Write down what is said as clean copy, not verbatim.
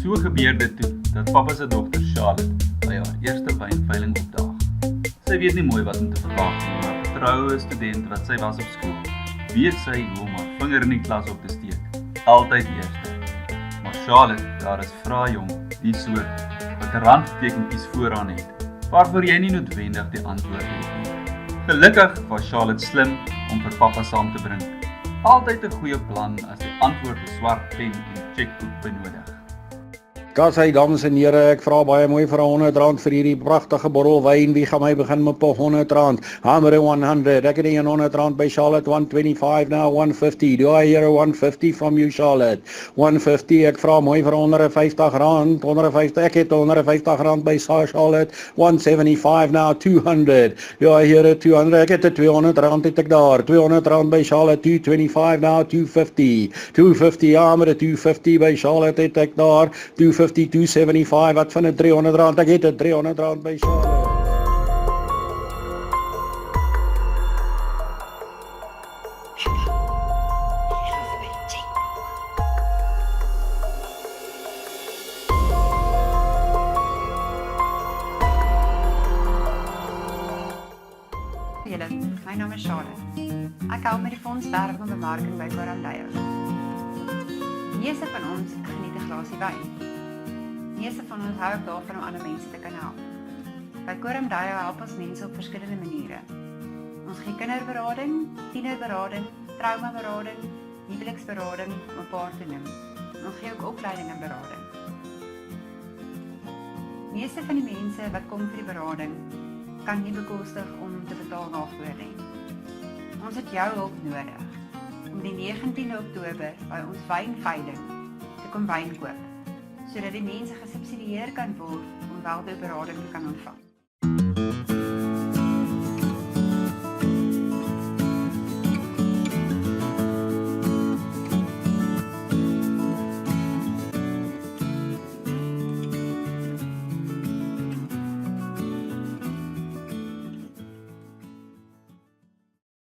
So gebeur dit toe, dat papa se dogter Charlotte by haar eerste wynveiling opdaag. Sy weet nie mooi wat om te verwag nie, maar vertroue student wat sy was op skool, weet sy hoe om haar vinger in die klas op te steek. Altyd eerste. Maar Charlotte, daar is vraejong, die soort, wat randtekenkies vooraan het, waarvoor jy nie noodwendig die antwoord het nie. Gelukkig was Charlotte slim om vir papa saam te bring. Altyd 'n goeie plan as die antwoord 'n swart pen en chequeboek benodig. Kassie, dames en here, ek vra baie mooi vir R100 vir hierdie pragtige bottel wyn. Wie gaan my begin met R100? Hammer 100. Ek het hier R100 by Charlotte, 125 now, 150. Do I hear a 150 from you, Charlotte? 150, ek vra mooi vir R150. 150, ek het R150 by Charlotte, 175 now, 200. Do I hear a 200? Ek het R200 het ek daar. R200 by Charlotte, 225 now, 250. 250, ja, maar 250 by Charlotte het ek daar. 250, 275, wat van R300? Ek het R300 by Charlotte. Julle, my naam is Charlotte. Ek help met die fondswerwing en bemarking by Coram-Deo. Meeste van ons geniet 'n glasie wyn. Meeste van ons hou ook daarvan om ander mense te kan help. By Coram-Deo help ons mense op verskillende maniere. Ons gee kinderberading, tienerberading, traumaberading, huweliksberading, om 'n paar te noem. Ons gee ook opleiding en berading. Meeste van die mense wat kom vir die berading, kan nie bekostig om te betaal daarvoor nie. Ons het jou hulp nodig om die 19 Oktober by ons wynveiling te kom wyn koop, sodat die mense gesubsidieer kan word om wel die berading te kan ontvang.